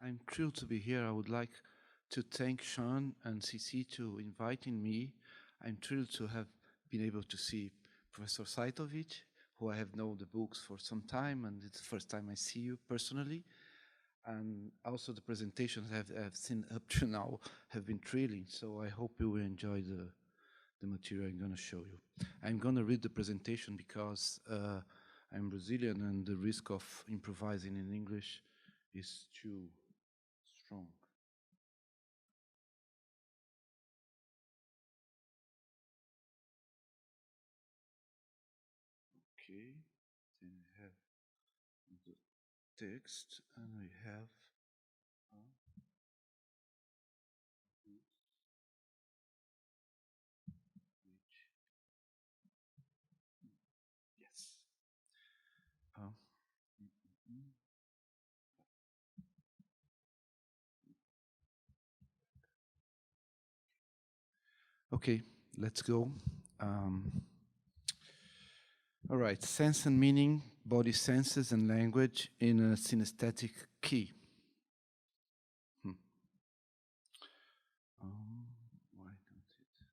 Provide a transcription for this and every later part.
I'm thrilled to be here. I would like to thank Sean and CC to inviting me. I'm thrilled to have been able to see Professor Saitovic, who I have known the books for some time, and it's the first time I see you personally. And also the presentations I've seen up to now have been thrilling, so I hope you will enjoy the material I'm going to show you. I'm going to read the presentation because I'm Brazilian and the risk of improvising in English is too strong. Okay, then we have the text and we have which, yes. Uh, Okay, let's go. All right, sense and meaning, body senses and language in a synesthetic key. Why don't it?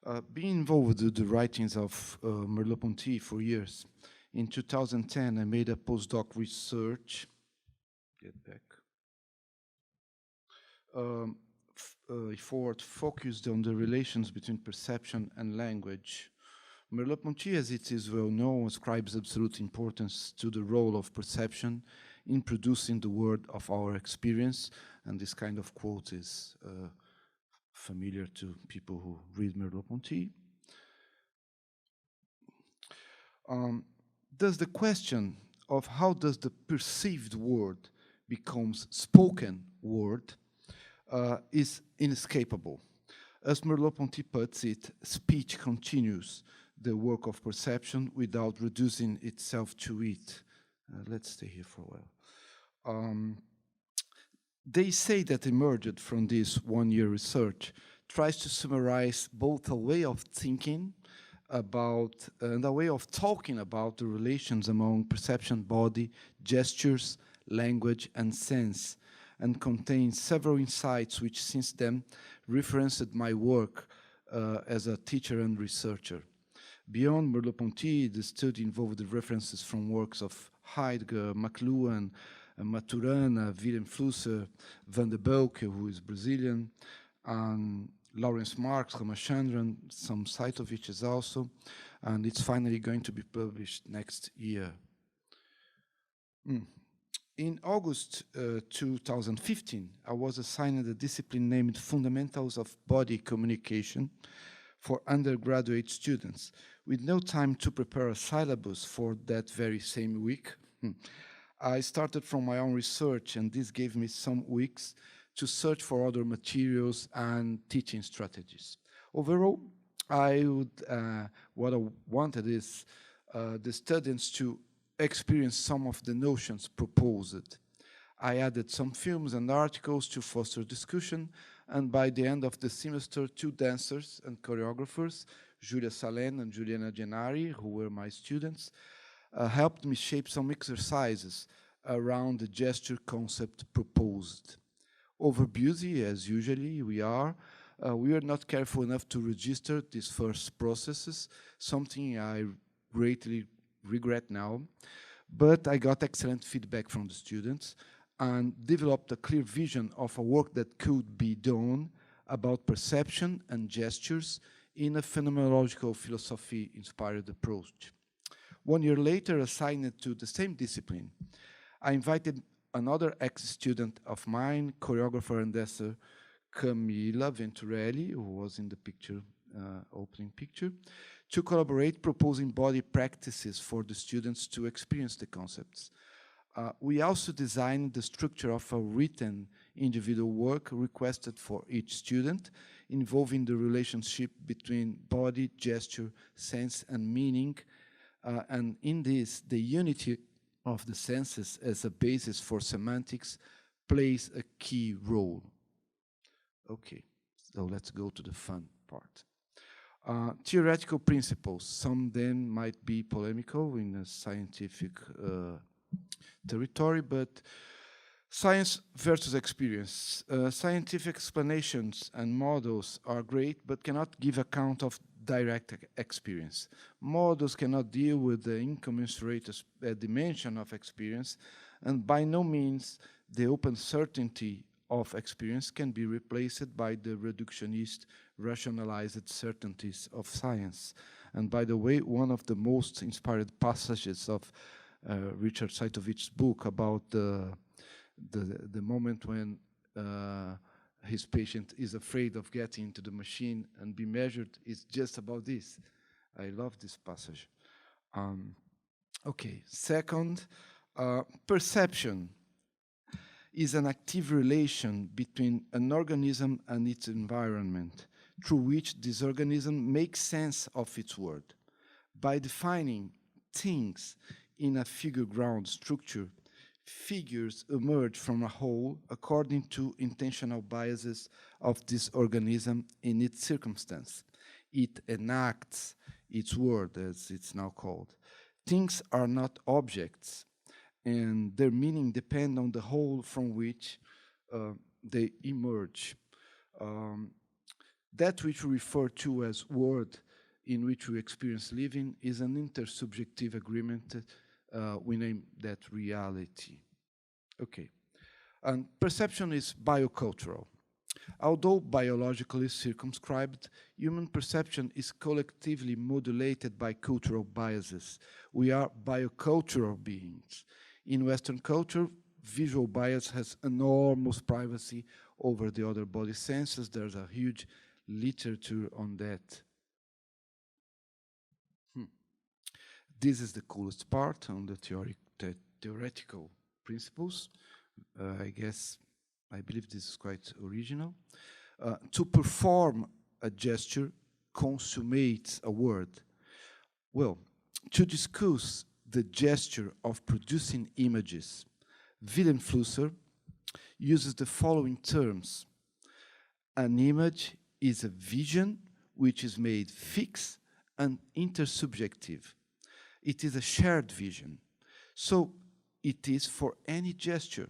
Okay. Being involved with the writings of Merleau-Ponty for years, in 2010 I made a postdoc research. Get back. Effort focused on the relations between perception and language. Merleau-Ponty, as it is well known, ascribes absolute importance to the role of perception in producing the word of our experience, and this kind of quote is familiar to people who read Merleau-Ponty. Thus the question of how does the perceived word becomes spoken word is inescapable. As Merleau-Ponty puts it, speech continues the work of perception without reducing itself to it. Let's stay here for a while. They say that emerged from this one-year research tries to summarize both a way of thinking about and a way of talking about the relations among perception, body, gestures, language, and sense, and contains several insights which since then referenced my work as a teacher and researcher. Beyond Merleau-Ponty, the study involved the references from works of Heidegger, McLuhan, Maturana, Willem Flusser, Van der Bulke, who is Brazilian, and Lawrence Marx, Ramachandran, some Saitoviches also, and it's finally going to be published next year. In August 2015, I was assigned a discipline named Fundamentals of Body Communication for undergraduate students, with no time to prepare a syllabus for that very same week. I started from my own research, and this gave me some weeks to search for other materials and teaching strategies. Overall, what I wanted is the students to experience some of the notions proposed. I added some films and articles to foster discussion, and by the end of the semester, 2 dancers and choreographers, Julia Salen and Juliana Gennari, who were my students, helped me shape some exercises around the gesture concept proposed. Overbusy, as usually we are not careful enough to register these first processes, something I greatly regret now. But I got excellent feedback from the students and developed a clear vision of a work that could be done about perception and gestures in a phenomenological philosophy-inspired approach. 1 year later, assigned to the same discipline, I invited another ex-student of mine, choreographer and dancer Camila Venturelli, who was in the picture, opening picture, to collaborate, proposing body practices for the students to experience the concepts. We also designed the structure of a written individual work requested for each student, involving the relationship between body, gesture, sense, and meaning. And in this, the unity of the senses as a basis for semantics plays a key role. Okay, so let's go to the fun part. Theoretical principles, some of them might be polemical in a scientific territory, but science versus experience. Scientific explanations and models are great, but cannot give account of direct experience. Models cannot deal with the incommensurate dimension of experience, and by no means the open certainty of experience can be replaced by the reductionist, rationalized certainties of science. And by the way, one of the most inspired passages of Richard Saitovich's book about the moment when his patient is afraid of getting into the machine and be measured is just about this. I love this passage. Okay, second, perception is an active relation between an organism and its environment, through which this organism makes sense of its world. By defining things in a figure-ground structure, figures emerge from a whole according to intentional biases of this organism in its circumstance. It enacts its world, as it's now called. Things are not objects, and their meaning depend on the whole from which they emerge. That which we refer to as world in which we experience living is an intersubjective agreement. We name that reality. Okay. And perception is biocultural. Although biologically circumscribed, human perception is collectively modulated by cultural biases. We are biocultural beings. In Western culture, visual bias has enormous privacy over the other body senses. There's a huge literature on that. This is the coolest part on the theoretical principles. I believe this is quite original. To perform a gesture consummates a word. Well, to discuss the gesture of producing images, Wilhelm Flusser uses the following terms. An image is a vision which is made fixed and intersubjective. It is a shared vision. So it is for any gesture.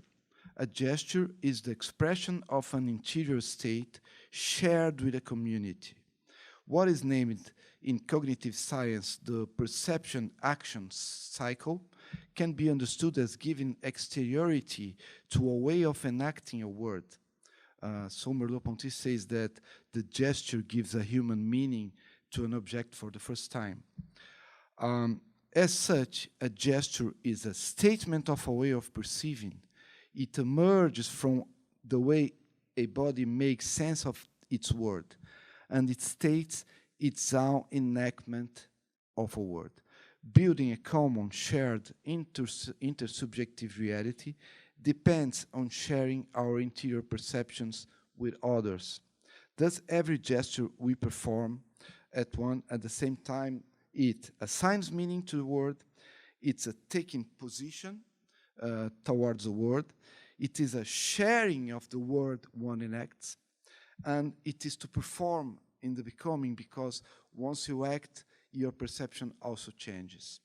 A gesture is the expression of an interior state shared with a community. What is named in cognitive science the perception-action cycle can be understood as giving exteriority to a way of enacting a word. So Merleau-Ponty says that the gesture gives a human meaning to an object for the first time. As such, a gesture is a statement of a way of perceiving. It emerges from the way a body makes sense of its word, and it states its own enactment of a word. Building a common, shared, intersubjective reality depends on sharing our interior perceptions with others. Thus, every gesture we perform at the same time, it assigns meaning to the word, it's a taking position towards the word, it is a sharing of the word one enacts, and it is to perform in the becoming, because once you act, your perception also changes.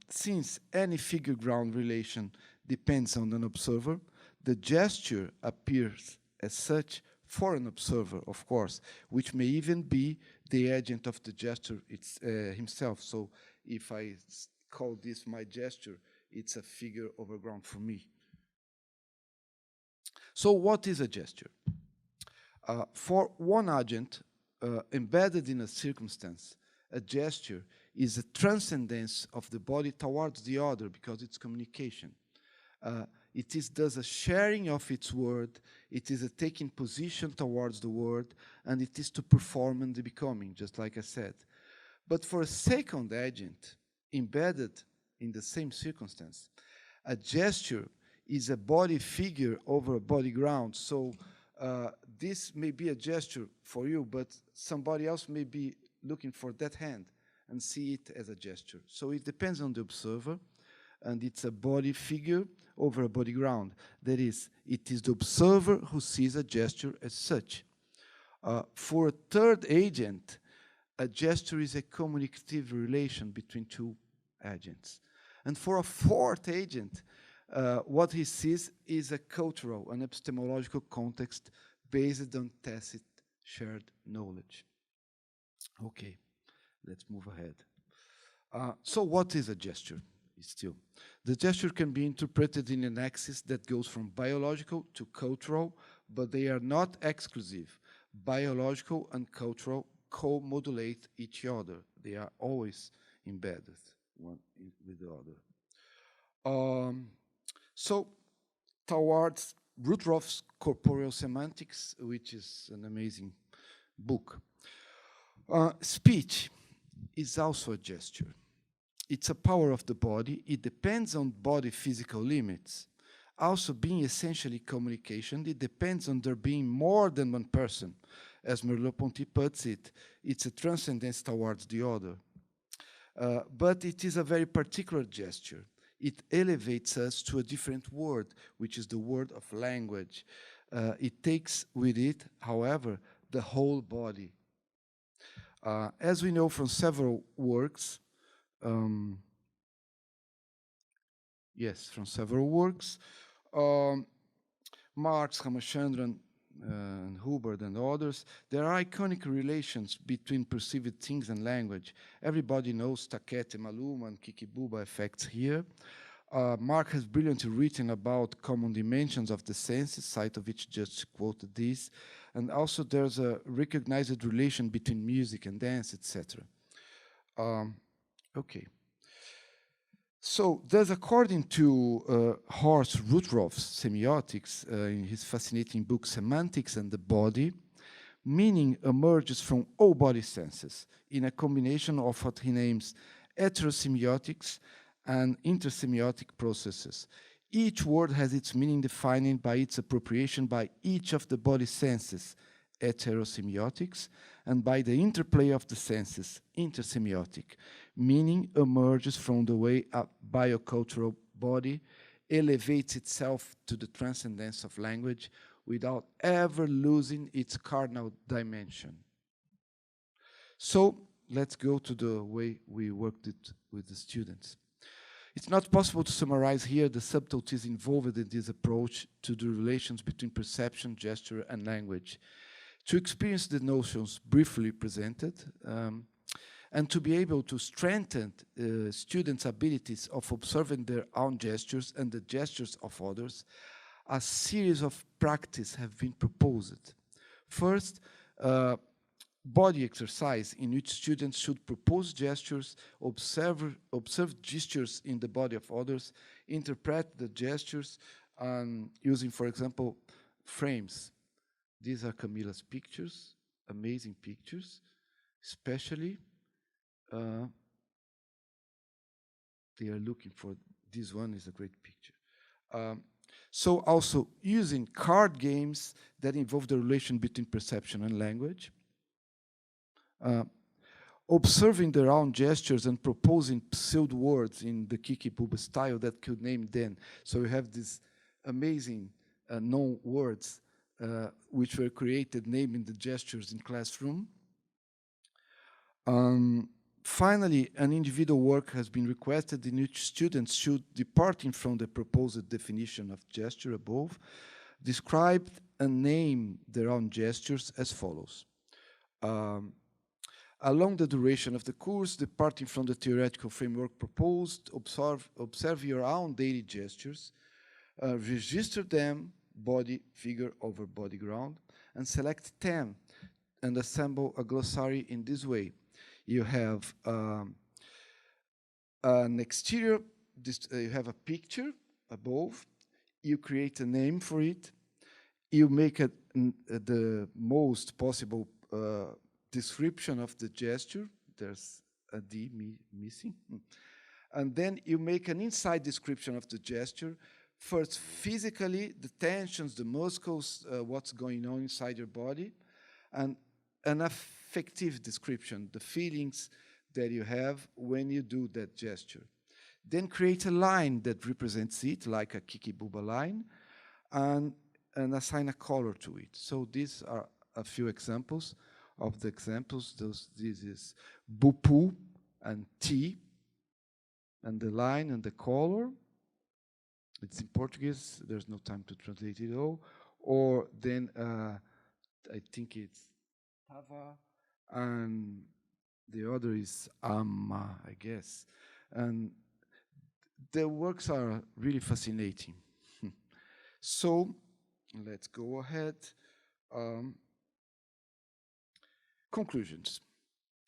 Since any figure-ground relation depends on an observer, the gesture appears as such for an observer, of course, which may even be the agent of the gesture himself. So if I call this my gesture, it's a figure over ground for me. So what is a gesture? For one agent embedded in a circumstance, a gesture is a transcendence of the body towards the other, because it's communication. It is thus a sharing of its word, it is a taking position towards the word, and it is to perform in the becoming, just like I said. But for a second agent embedded in the same circumstance, a gesture is a body figure over a body ground. So this may be a gesture for you, but somebody else may be looking for that hand and see it as a gesture. So it depends on the observer, and it's a body figure over a body ground. That is, it is the observer who sees a gesture as such. For a third agent, a gesture is a communicative relation between two agents. And for a fourth agent, what he sees is a cultural and epistemological context based on tacit shared knowledge. Okay, let's move ahead. So what is a gesture? Still, the gesture can be interpreted in an axis that goes from biological to cultural, but they are not exclusive. Biological and cultural co-modulate each other. They are always embedded one with the other. So, towards Rudroff's Corporeal Semantics, which is an amazing book. Speech is also a gesture. It's a power of the body. It depends on body physical limits. Also being essentially communication, it depends on there being more than one person. As Merleau-Ponty puts it, it's a transcendence towards the other. But it is a very particular gesture. It elevates us to a different world, which is the world of language. It takes with it, however, the whole body. As we know from several works, Marx, Ramachandran, and Hubbard and others, there are iconic relations between perceived things and language. Everybody knows Taquete, Maluma, and Kiki Booba effects here. Marx has brilliantly written about common dimensions of the senses, Saitovich just quoted this, and also there's a recognized relation between music and dance, etc. Okay. So, thus, according to Horst Rudroff's semiotics in his fascinating book Semantics and the Body, meaning emerges from all body senses in a combination of what he names heterosemiotics and intersemiotic processes. Each word has its meaning defined by its appropriation by each of the body senses, heterosemiotics, and by the interplay of the senses, intersemiotic. Meaning emerges from the way a biocultural body elevates itself to the transcendence of language without ever losing its cardinal dimension. So let's go to the way we worked it with the students. It's not possible to summarize here the subtleties involved in this approach to the relations between perception, gesture, and language. To experience the notions briefly presented, and to be able to strengthen students' abilities of observing their own gestures and the gestures of others, a series of practices have been proposed. First, body exercise in which students should propose gestures, observe gestures in the body of others, interpret the gestures, using, for example, frames. These are Camila's pictures, amazing pictures, especially they are looking for, this one is a great picture. So also using card games that involve the relation between perception and language, observing their own gestures and proposing pseudo words in the Kiki Booba style that could name them. So we have these amazing known words which were created naming the gestures in classroom. Finally, an individual work has been requested in which students should, departing from the proposed definition of gesture above, describe and name their own gestures as follows. Along the duration of the course, departing from the theoretical framework proposed, observe your own daily gestures, register them, body, figure over body ground, and select 10 and assemble a glossary in this way. You have an exterior, you have a picture above, you create a name for it, you make the most possible description of the gesture, there's a D missing, and then you make an inside description of the gesture, first physically, the tensions, the muscles, what's going on inside your body, and an affective description, the feelings that you have when you do that gesture. Then create a line that represents it, like a Kiki Booba line, and assign a color to it. So these are a few examples of the examples. This is Bupu and T. and the line and the color. It's in Portuguese, there's no time to translate it all. Or then I think it's Tava, and the other is Amma, I guess. And the works are really fascinating. So let's go ahead. Conclusions.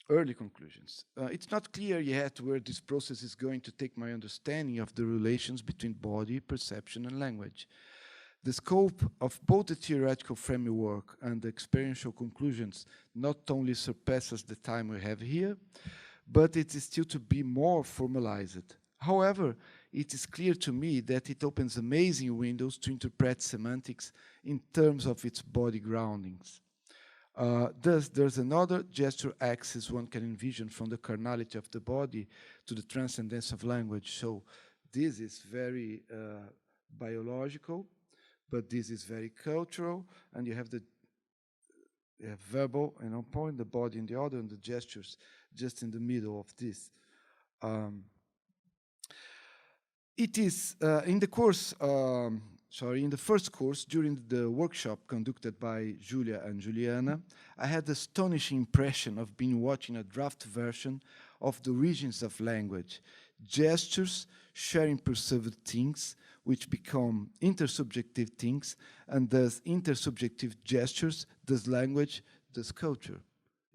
Early conclusions. It's not clear yet where this process is going to take my understanding of the relations between body, perception, and language. The scope of both the theoretical framework and the experiential conclusions not only surpasses the time we have here, but it is still to be more formalized. However, it is clear to me that it opens amazing windows to interpret semantics in terms of its body groundings. Thus, there's another gesture axis one can envision from the carnality of the body to the transcendence of language. So this is very biological, but this is very cultural, and you have the verbal and on point, the body in the other, and the gestures just in the middle of this. It is in the course, in the first course, during the workshop conducted by Julia and Juliana, I had the astonishing impression of being watching a draft version of the origins of language. Gestures sharing perceived things, which become intersubjective things, and thus intersubjective gestures, thus language, thus culture.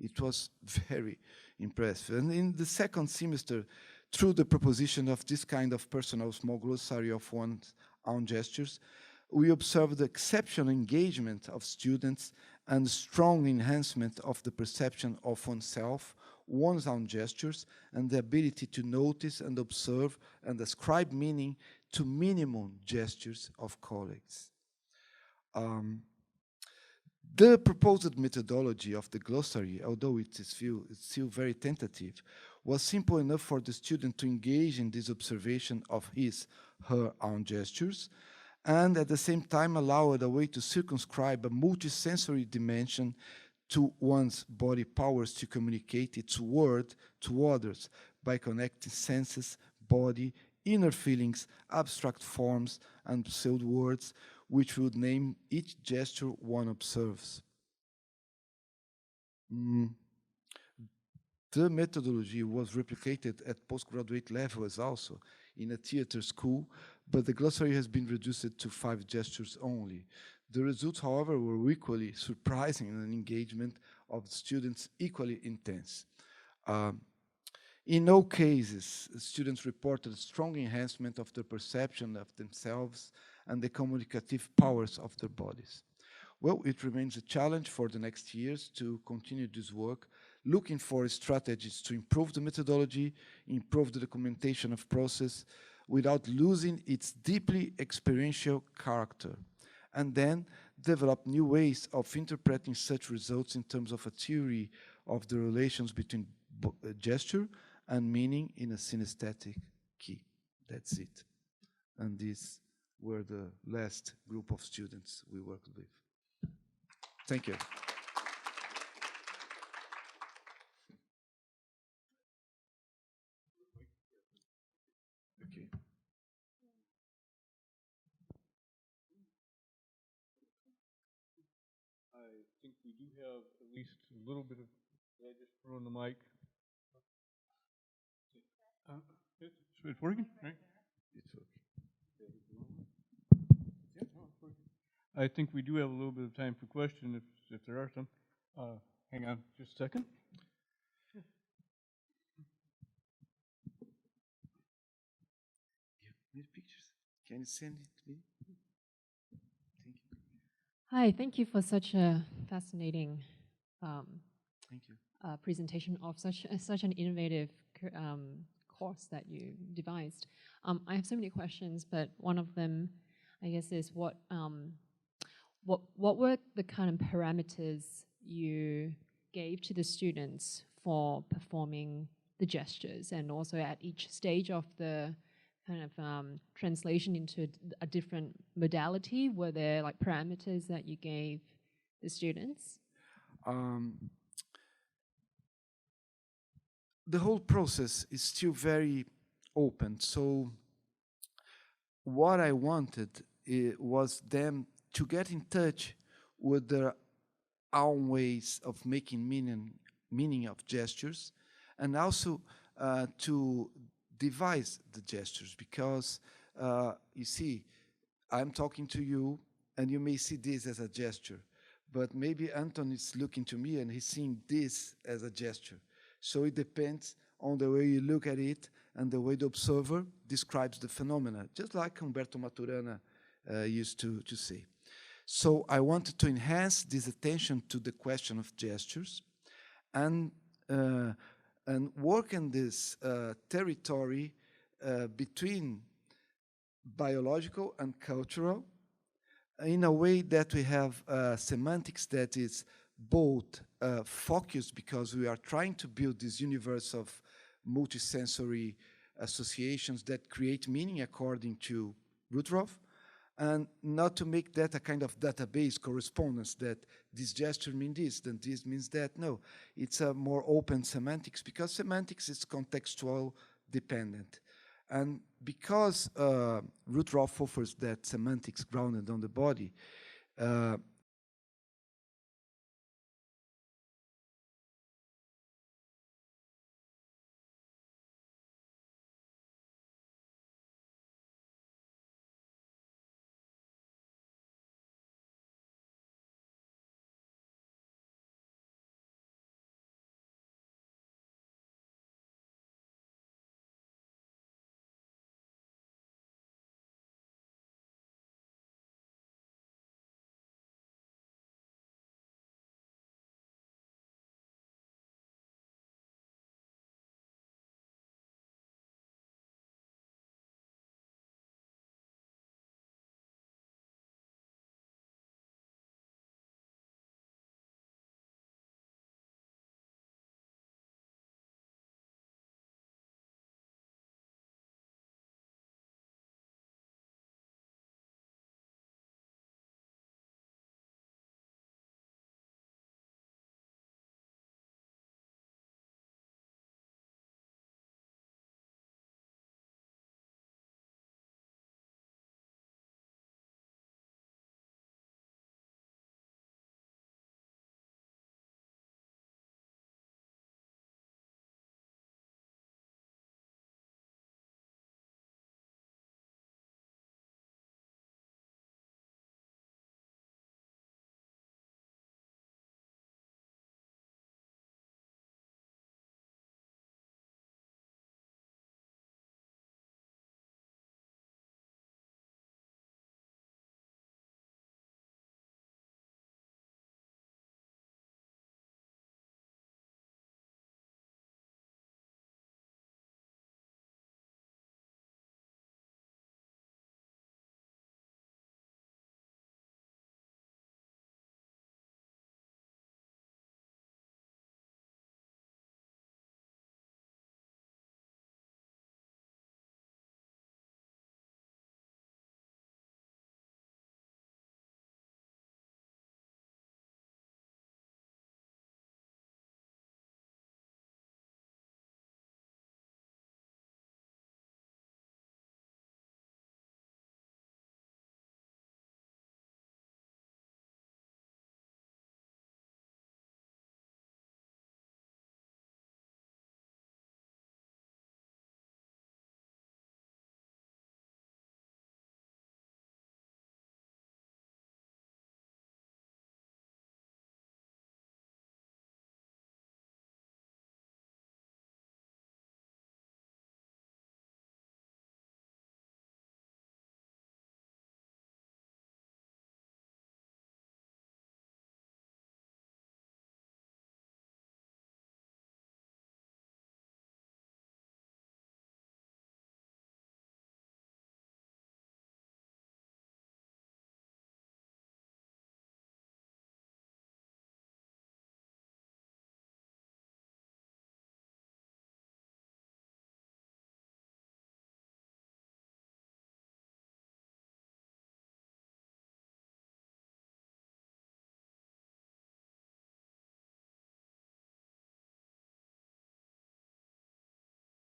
It was very impressive. And in the second semester, through the proposition of this kind of personal small glossary of one's own gestures, we observed the exceptional engagement of students and strong enhancement of the perception of oneself, one's own gestures, and the ability to notice and observe and ascribe meaning to minimum gestures of colleagues. The proposed methodology of the glossary, although it's still very tentative, was simple enough for the student to engage in this observation of her own gestures, and at the same time allowed a way to circumscribe a multisensory dimension to one's body powers to communicate its word to others by connecting senses, body, inner feelings, abstract forms, and pseudo words, which would name each gesture one observes. The methodology was replicated at postgraduate levels also in a theater school, but the glossary has been reduced to 5 gestures only. The results, however, were equally surprising and an engagement of students equally intense. In all cases, students reported strong enhancement of the perception of themselves and the communicative powers of their bodies. Well, it remains a challenge for the next years to continue this work, looking for strategies to improve the methodology, improve the documentation of process, without losing its deeply experiential character, and then develop new ways of interpreting such results in terms of a theory of the relations between gesture and meaning in a synesthetic key. That's it. And these were the last group of students we worked with. Thank you. Okay. I think we do have at least a little bit of, did I just throw in the mic? It's working, right? It's okay. Yeah, no, it's working. I think we do have a little bit of time for questions if there are some. Hang on just a second. Need pictures? Can you send it to me? Thank you. Hi, thank you for such a fascinating Thank you. presentation of such an innovative course that you devised. I have so many questions, but one of them, I guess, is what were the kind of parameters you gave to the students for performing the gestures, and also at each stage of the kind of translation into a different modality? Were there like parameters that you gave the students? The whole process is still very open. So what I wanted was them to get in touch with their own ways of making meaning of gestures, and also to devise the gestures, because you see, I'm talking to you, and you may see this as a gesture, but maybe Anton is looking to me and he's seeing this as a gesture. So it depends on the way you look at it and the way the observer describes the phenomena, just like Humberto Maturana used to say. So I wanted to enhance this attention to the question of gestures and work in this territory between biological and cultural, in a way that we have semantics that is both focused, because we are trying to build this universe of multisensory associations that create meaning according to Rudroff, and not to make that a kind of database correspondence that this gesture means this, then this means that. No, it's a more open semantics, because semantics is contextual dependent. And because Rudroff offers that semantics grounded on the body,